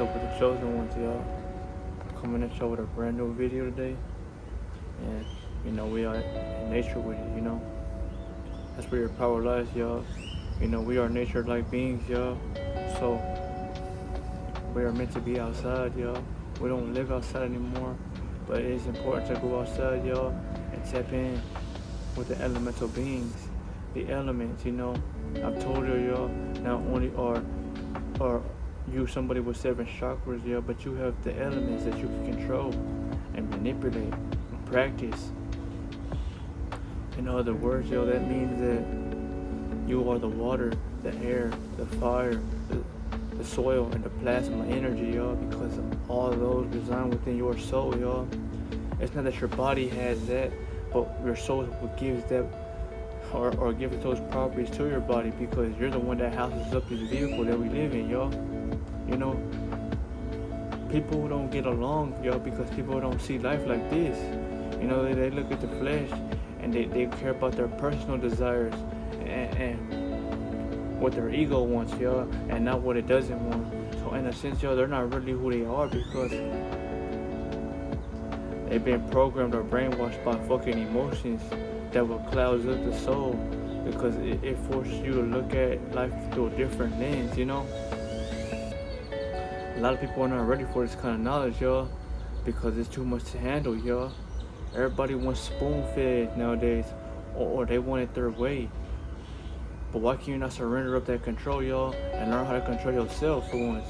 up with the chosen ones, y'all? Coming at y'all with a brand new video today. And, we are in nature with it, That's where your power lies, y'all. We are nature-like beings, y'all. So, we are meant to be outside, y'all. We don't live outside anymore. But it is important to go outside, y'all, and tap in with the elemental beings. The elements, I've told you, y'all, not only are you somebody with 7 chakras, yeah, but you have the elements that you can control and manipulate and practice. In other words, yo, that means that you are the water, the air, the fire, the soil, and the plasma energy, y'all, because all of those reside within your soul, y'all. It's not that your body has that, but your soul gives that or gives those properties to your body, because you're the one that houses up this vehicle that we live in, y'all. People don't get along, y'all, because people don't see life like this. They look at the flesh and they care about their personal desires and what their ego wants, y'all, and not what it doesn't want. So in a sense, y'all, they're not really who they are, because they've been programmed or brainwashed by fucking emotions that will clouds up the soul, because it forces you to look at life through a different lens, A lot of people are not ready for this kind of knowledge, y'all, because it's too much to handle, y'all. Everybody wants spoon-fed nowadays, or they want it their way. But why can you not surrender up that control, y'all, and learn how to control yourself for once?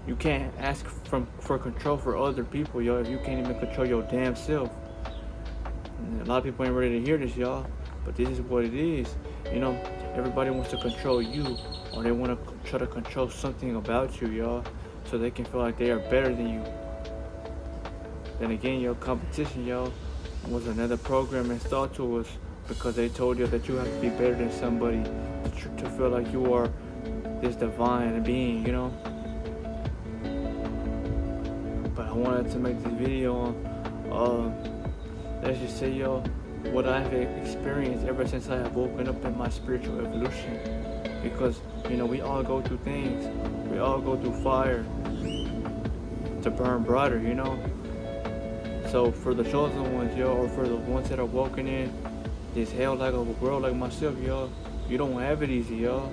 You can't ask for control for other people, y'all, if you can't even control your damn self. And a lot of people ain't ready to hear this, y'all, but this is what it is. Everybody wants to control you, or they want to try to control something about you, y'all, so they can feel like they are better than you. Then again, your competition, y'all, was another program installed to us, because they told you that you have to be better than somebody to feel like you are this divine being, But I wanted to make this video on, let's just say, y'all, what I've experienced ever since I have woken up in my spiritual evolution. Because, we all go through things. We all go through fire to burn brighter, So for the chosen ones, y'all, or for the ones that are walking in this hell like a world like myself, y'all, you don't have it easy, y'all.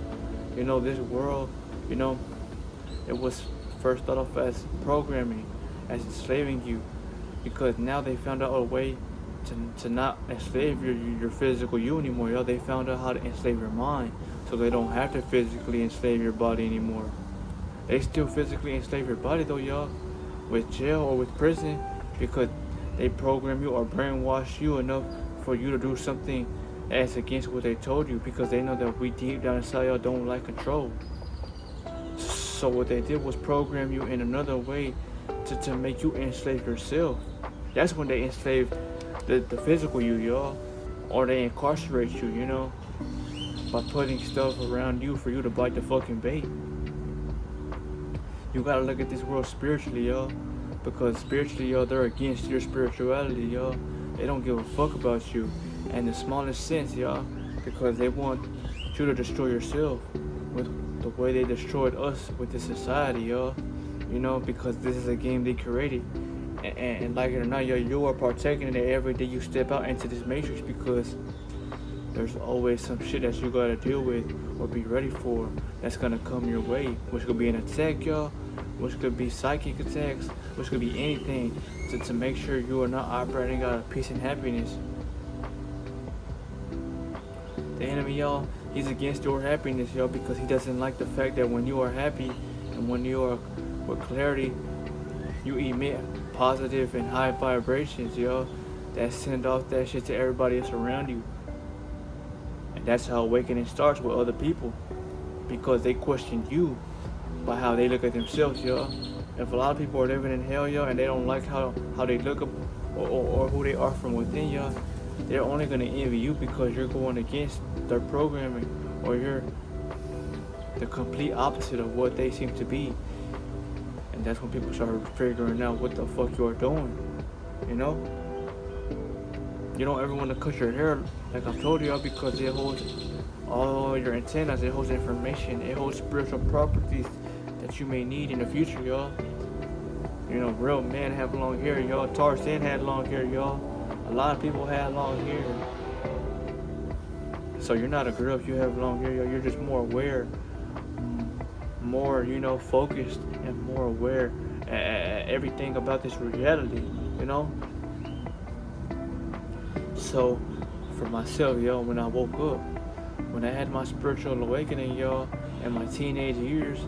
This world, it was first thought of as programming, as enslaving you, because now they found out a way to not enslave your physical you anymore, y'all. They found out how to enslave your mind, so they don't have to physically enslave your body anymore. They still physically enslave your body though, y'all, with jail or with prison, because they program you or brainwash you enough for you to do something that's against what they told you, because they know that we deep down inside, y'all, don't like control. So what they did was program you in another way to make you enslave yourself. That's when they enslave the physical you, y'all, or they incarcerate you, by putting stuff around you for you to bite the fucking bait. You gotta look at this world spiritually, y'all, because spiritually, y'all, they're against your spirituality, y'all. They don't give a fuck about you in the smallest sense, y'all, because they want you to destroy yourself with the way they destroyed us with this society, y'all. Because this is a game they created. And like it or not, y'all, you are partaking in it every day you step out into this matrix, because there's always some shit that you gotta deal with or be ready for that's gonna come your way, which could be an attack, y'all, which could be psychic attacks, which could be anything to make sure you are not operating out of peace and happiness. The enemy, y'all, he's against your happiness, y'all, because he doesn't like the fact that when you are happy and when you are with clarity, you emit positive and high vibrations, y'all, that send off that shit to everybody that's around you. And that's how awakening starts with other people, because they question you by how they look at themselves, y'all. If a lot of people are living in hell, y'all, and they don't like how they look up or who they are from within, y'all, they're only gonna envy you because you're going against their programming, or you're the complete opposite of what they seem to be. And that's when people start figuring out what the fuck you're doing, You don't ever want to cut your hair, like I've told y'all, because it holds all your antennas, it holds information, it holds spiritual properties that you may need in the future, y'all. You know, real men have long hair, y'all. Tarzan had long hair, y'all. A lot of people had long hair. So you're not a girl if you have long hair, y'all. You're just more aware, more, focused, and more aware at everything about this reality, you know? So, for myself, y'all, when I woke up, when I had my spiritual awakening, y'all, in my teenage years,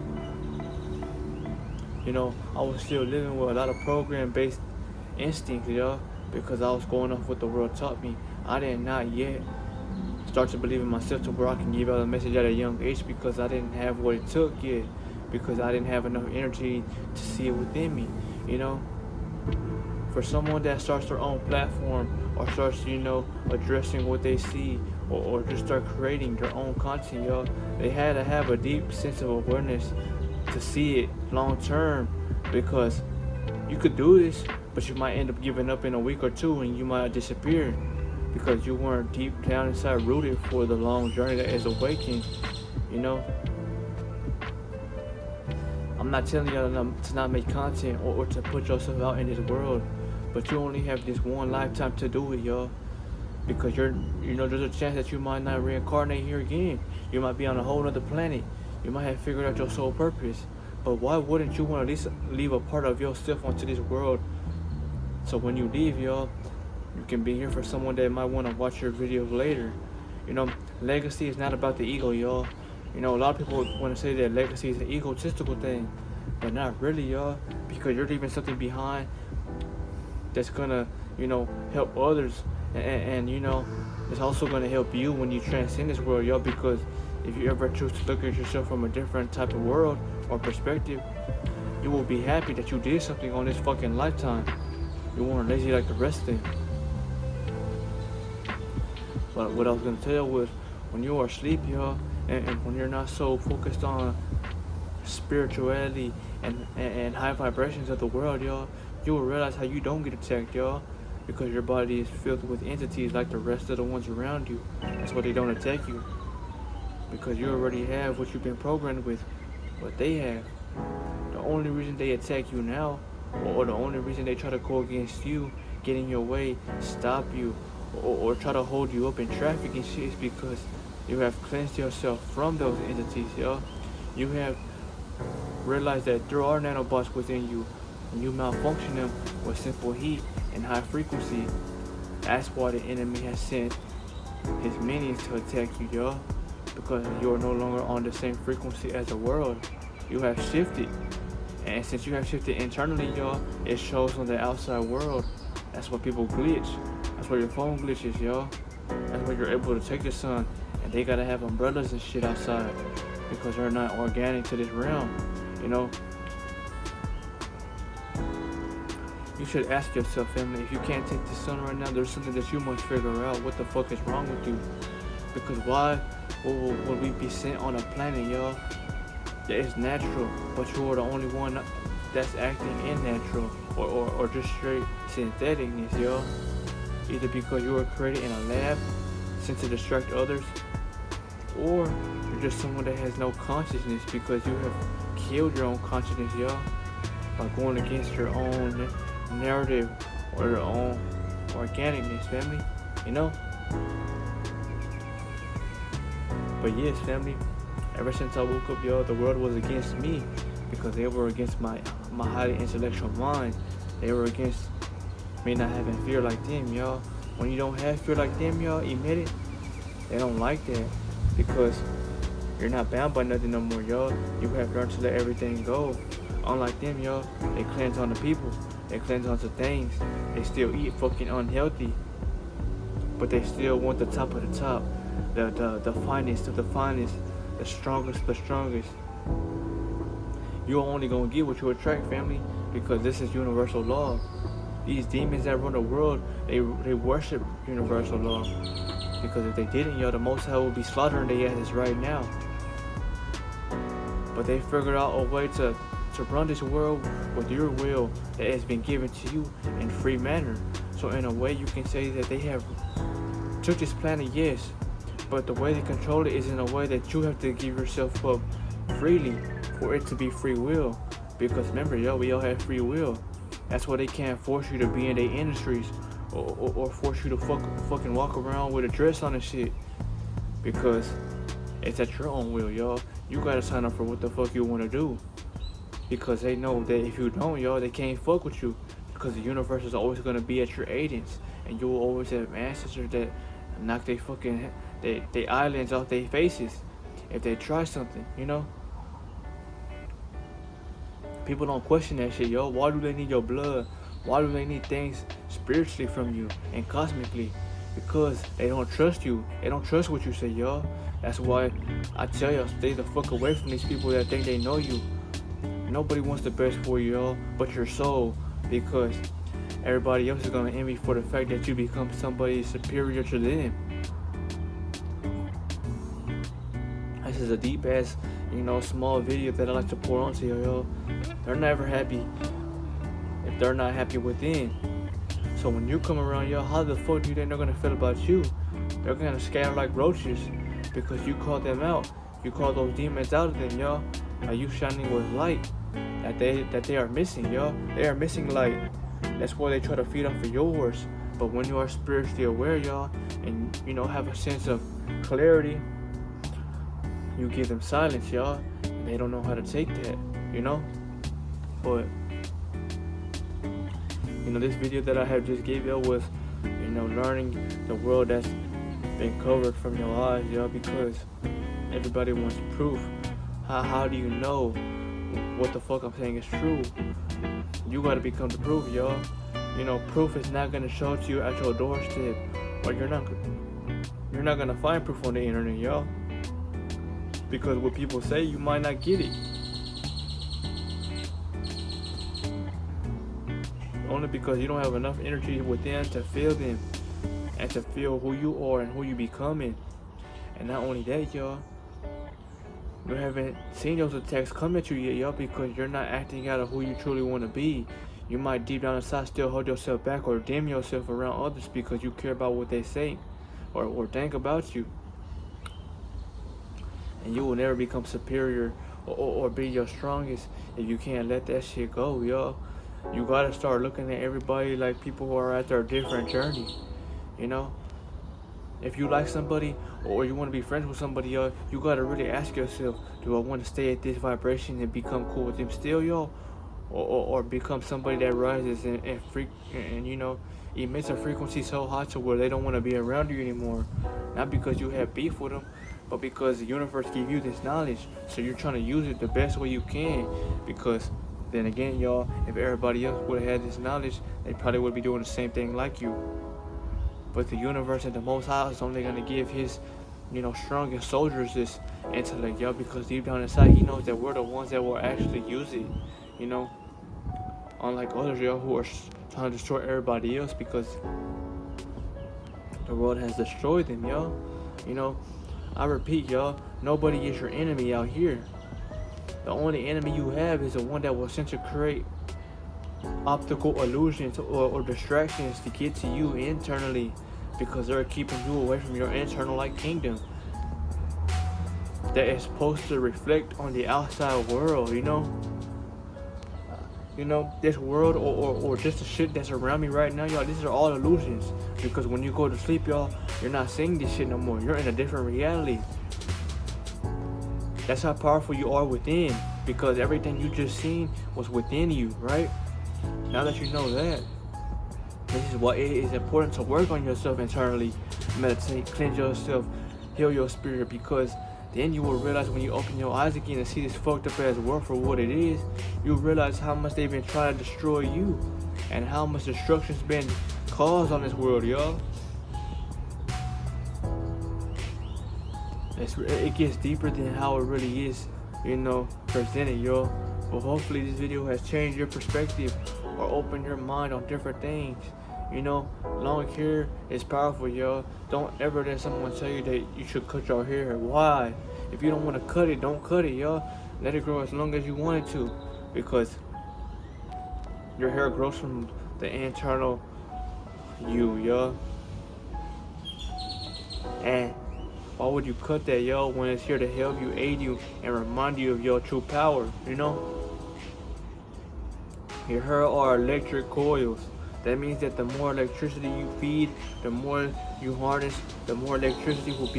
I was still living with a lot of program-based instincts, y'all, because I was going off what the world taught me. I did not yet start to believe in myself to where I can give out a message at a young age because I didn't have what it took yet, because I didn't have enough energy to see it within me, For someone that starts their own platform or starts, addressing what they see or just start creating their own content, y'all, they had to have a deep sense of awareness to see it long term, because you could do this, but you might end up giving up in a week or two and you might disappear because you weren't deep down inside rooted for the long journey that is awakening, I'm not telling y'all to not make content or to put yourself out in this world, but you only have this one lifetime to do it, y'all. Because there's a chance that you might not reincarnate here again. You might be on a whole other planet. You might have figured out your soul purpose. But why wouldn't you want to at least leave a part of yourself onto this world? So when you leave, y'all, you can be here for someone that might want to watch your videos later. Legacy is not about the ego, y'all. A lot of people want to say that legacy is an egotistical thing, but not really, y'all, because you're leaving something behind that's gonna, help others, and it's also gonna help you when you transcend this world, y'all, because if you ever choose to look at yourself from a different type of world or perspective, you will be happy that you did something on this fucking lifetime. You weren't lazy like the rest of them. But what I was gonna tell you was, when you are asleep, y'all, and when you're not so focused on spirituality and high vibrations of the world, y'all, you will realize how you don't get attacked, y'all, because your body is filled with entities like the rest of the ones around you. That's why they don't attack you, because you already have what you've been programmed with, what they have. The only reason they attack you now, or the only reason they try to go against you, get in your way, stop you, or try to hold you up in traffic and shit, is because you have cleansed yourself from those entities, y'all. You have realized that there are nanobots within you, and you malfunction them with simple heat and high frequency. That's why the enemy has sent his minions to attack you, y'all, because you are no longer on the same frequency as the world. You have shifted, and since you have shifted internally, y'all, it shows on the outside world. That's why people glitch. That's why your phone glitches, y'all. That's why you're able to take the sun, and they gotta have umbrellas and shit outside because they're not organic to this realm, You should ask yourself, family, if you can't take the sun right now, there's something that you must figure out. What the fuck is wrong with you? Because why would we be sent on a planet, y'all, that is natural, but you are the only one that's acting unnatural or just straight syntheticness, y'all? Either because you were created in a lab sent to distract others, or you're just someone that has no consciousness because you have killed your own consciousness, y'all, by going against your own narrative or your own organicness, family, But yes, family, ever since I woke up, y'all, the world was against me because they were against my highly intellectual mind. They were against me not having fear like them, y'all. When you don't have fear like them, y'all, admit it. They don't like that because you're not bound by nothing no more, y'all. You have learned to let everything go. Unlike them, y'all, they cleanse on the people. They cleanse onto things. They still eat fucking unhealthy, but they still want the top of the top, the finest of the finest, the strongest of the strongest. You're only gonna get what you attract, family, because this is universal law. These demons that run the world, they worship universal law, because if they didn't, y'all, the Most High would be slaughtering their asses right now. But they figured out a way to run this world with your will that has been given to you in free manner. So in a way, you can say that they have took this planet, yes, but the way they control it is in a way that you have to give yourself up freely for it to be free will. Because remember, yo, we all have free will. That's why they can't force you to be in their industries or force you to fucking walk around with a dress on and shit. Because it's at your own will, y'all. You gotta sign up for what the fuck you wanna do. Because they know that if you don't, y'all, they can't fuck with you. Because the universe is always gonna be at your aidance. And you will always have ancestors that knock they eyelids off their faces if they try something, you know? People don't question that shit, yo. Why do they need your blood? Why do they need things spiritually from you and cosmically? Because they don't trust you. They don't trust what you say, y'all. That's why I tell y'all, stay the fuck away from these people that think they know you. Nobody wants the best for you, y'all, but your soul. Because everybody else is gonna envy for the fact that you become somebody superior to them. This is a deep ass, small video that I like to pour onto you, yo. They're never happy if they're not happy within. So when you come around, yo, how the fuck do you think they're gonna feel about you? They're gonna scatter like roaches because you called them out. You called those demons out of them, yo. Are you shining with light that they are missing, yo? They are missing light. That's why they try to feed off of yours. But when you are spiritually aware, y'all, and have a sense of clarity, you give them silence, y'all. And they don't know how to take that, But this video that I have just gave y'all was, learning the world that's been covered from your eyes, y'all, because everybody wants proof. How do you know what the fuck I'm saying is true? You gotta become the proof, y'all. Proof is not gonna show to you at your doorstep, or you're not gonna find proof on the internet, y'all. Because what people say, you might not get it. Only because you don't have enough energy within to feel them and to feel who you are and who you becoming. And not only that, y'all, you haven't seen those attacks come at you yet, y'all, because you're not acting out of who you truly want to be. You might deep down inside still hold yourself back or dim yourself around others because you care about what they say or think about you. And you will never become superior or be your strongest if you can't let that shit go, y'all. You gotta start looking at everybody like people who are at their different journey, If you like somebody or you want to be friends with somebody, y'all, you gotta really ask yourself, do I want to stay at this vibration and become cool with them still, y'all? Or become somebody that rises and emits a frequency so high to where they don't want to be around you anymore. Not because you have beef with them, but because the universe gives you this knowledge, so you're trying to use it the best way you can. Because then again, y'all, if everybody else would have had this knowledge, they probably would be doing the same thing like you. But the universe and the Most High is only going to give his, strongest soldiers this intellect, y'all, because deep down inside, he knows that we're the ones that will actually use it, Unlike others, y'all, who are trying to destroy everybody else because the world has destroyed them, y'all. I repeat, y'all, nobody is your enemy out here. The only enemy you have is the one that will sent to create optical illusions or distractions to get to you internally, because they're keeping you away from your internal light kingdom that is supposed to reflect on the outside world, this world or just the shit that's around me right now, y'all, these are all illusions. Because when you go to sleep, y'all, you're not seeing this shit no more. You're in a different reality. That's how powerful you are within, because everything you just seen was within you, right? Now that you know that, this is why it is important to work on yourself internally, meditate, cleanse yourself, heal your spirit, because then you will realize when you open your eyes again and see this fucked up ass world for what it is, you'll realize how much they've been trying to destroy you and how much destruction's been caused on this world, y'all. It gets deeper than how it really is, presented, y'all. But hopefully this video has changed your perspective or opened your mind on different things. Long hair is powerful, y'all. Don't ever let someone tell you that you should cut your hair. Why? If you don't want to cut it, don't cut it, y'all. Let it grow as long as you want it to, because your hair grows from the internal you, y'all. And Why would you cut that, yo, when it's here to help you, aid you, and remind you of your true power, you know? Here are electric coils. That means that the more electricity you feed, the more you harness, the more electricity you will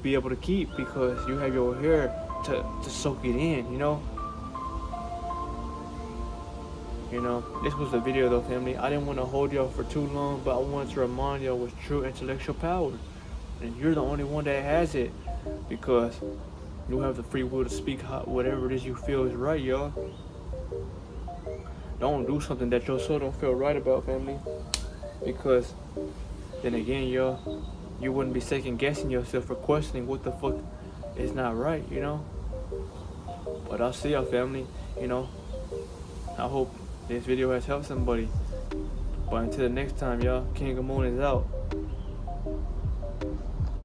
be able to keep, because you have your hair to soak it in, you know? You know, this was the video though, family. I didn't want to hold y'all for too long, but I wanted to remind y'all what's true intellectual power. And you're the only one that has it, because you have the free will to speak whatever it is you feel is right, y'all. Don't do something that your soul don't feel right about, family. Because then again, y'all, you wouldn't be second guessing yourself or questioning what the fuck is not right, you know? But I'll see y'all, family, you know? I hope this video has helped somebody. But until the next time, y'all, King of Moon is out.